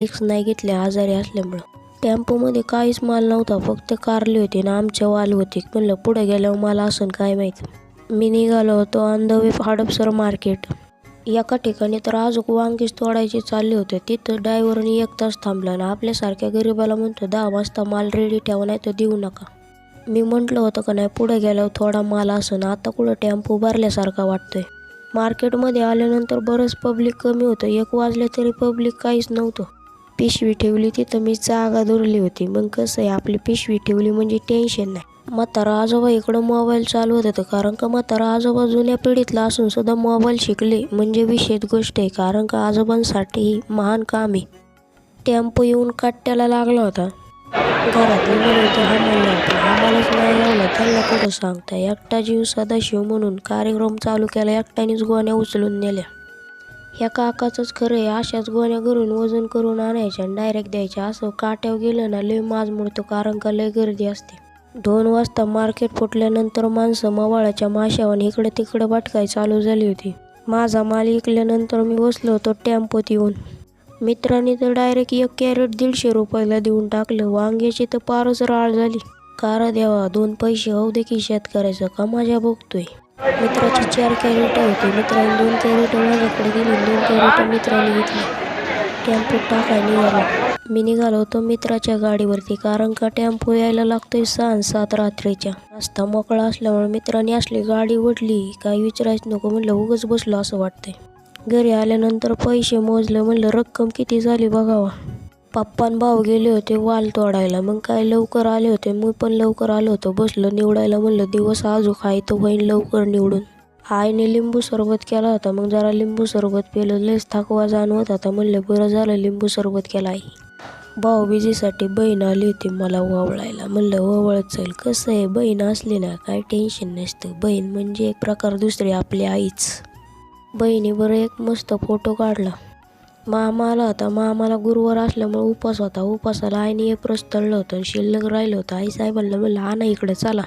रिक्स नाही घेतले आजारी असल्यामुळं. टेम्पोमध्ये काहीच माल नव्हता, फक्त कारली होती ना आमच्या वाल होती. म्हणलं पुढे गेल्यावर मला असं काय माहीत. मी निघालो होतो on the way Hadapsar market. एका ठिकाणी तर अजून वांगीच तोडायचे चालले होते. तिथं ड्रायव्हरने 1 तास थांबला ना आपल्यासारख्या गरीबाला म्हणतो 10 वाजता माल रेडी ठेवा नाही तर देऊ नका. मी म्हटलं होतं का नाही पुढे गेल्यावर थोडा माल असं ना, आता कुठं टेम्पो भरल्यासारखा वाटतोय. मार्केटमध्ये आल्यानंतर बरंच पब्लिक कमी होतं. 1 वाजले तरी पब्लिक काहीच नव्हतं. पिशवी ठेवली तिथं मी जागा धरली होती. मग कसं आहे आपली पिशवी ठेवली म्हणजे टेन्शन नाही. म्हातारा आजोबा इकडं मोबाईल चालवत होतं, कारण का म्हातारा आजोबा जुन्या पिढीतला असून सुद्धा मोबाईल शिकले म्हणजे विशेष गोष्ट आहे, कारण का आजोबांसाठी ही महान काम आहे. टेम्पो येऊन कट्ट्याला लागला होता. घरातले म्हणत होते हामाला, पण हामालाच नाही लावला त्यांना कुठं सांगता. एकटा जीव सदाशिव म्हणून कार्यक्रम चालू केला. एकट्यानेच गोण्या उचलून नेल्या. ह्या काकाचंच खरं आहे, अशाच गोण्या घरून वजन करून आणायच्या आणि डायरेक्ट द्यायच्या. असं काट्यावर गेलं ना लय माज मोडतो, कारण का लय गर्दी असते. 2 वाजता मार्केट फुटल्यानंतर माणसं मवाळाच्या माशावर इकडे तिकडे भटकाय चालू झाली होती. माझा माल विकल्यानंतर मी बसलो होतो टेम्पोत येऊन. मित्रांनी तर डायरेक्ट 1 कॅरेट 150 रुपयाला देऊन टाकलं. वांग्याची तर पारच राळ झाली. कार द्यावा 2 पैसे होऊ दे की शेतकऱ्याचं का मजा बघतोय. मित्राची 4 कॅरेट होती. मित्राने 2 कॅरेट माझ्याकडे दिली, 2 कॅरेट मित्राने घेतली. टेम्पोत टाकाय निघालो. मी निघालो होतो मित्राच्या गाडीवरती, कारण का टेम्पो यायला लागतोय 6-7 रात्रीच्या. रस्ता मोकळा असल्यामुळे मित्राने असली गाडी ओढली काही विचारायचं नको. म्हणलं उगाच बसलो असं वाटतंय. घरी आल्यानंतर पैसे मोजले. म्हणलं रक्कम किती झाली बघावा. पप्पा आणि भाऊ गेले होते वाल तोडायला. मग काय लवकर आले होते. मी पण लवकर आलो होतो. बसलो निवडायला. म्हणलं दिवस अजून आहे तो होईन लवकर निवडून. आईने लिंबू सरबत केला होता. मग जरा लिंबू सरबत पिलं. लयच थकवा जाणवत होता. म्हणलं बरं झालं लिंबू सरबत केला आई. भाऊबीजेसाठी बहीण आली होती मला ओवाळायला. म्हणलं ओवाळत जाईल. कसं आहे बहीण असली ना काय टेन्शन नसतं. बहीण म्हणजे एक प्रकार दुसरी आपली आईच. बहिणीबरोबर एक मस्त फोटो काढला. मामा आला होता. मामाला गुरुवार असल्यामुळे उपास होता. उपासाला आईने एप्रस तळलं होतं, शिल्लक राहिलं होतं. आई साहेबांना म्हणलं आणा इकडे चला.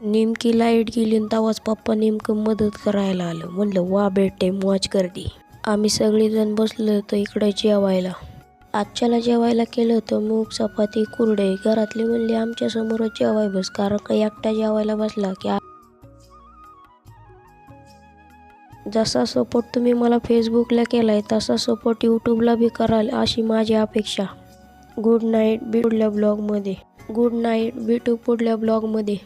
नेमकी लाईट गेली आणि तेव्हाच पप्पा नेमकं मदत करायला आलं. म्हणलं वा बेटे मौज करती. आम्ही सगळेजण बसलो होतो इकडे जेवायला. आजच्याला जेवायला केलं होतं मूग चपाती कुरडे. घरातली म्हणली आमच्या समोरच जेवाय बस, कारण का एकटा जेवायला बसला की जसा सपोर्ट तुम्ही मला फेसबुकला केलाय तसा सपोर्ट यूट्यूबला बी कराल अशी माझी अपेक्षा. गुड नाईट, भेटू पुढल्या ब्लॉगमध्ये.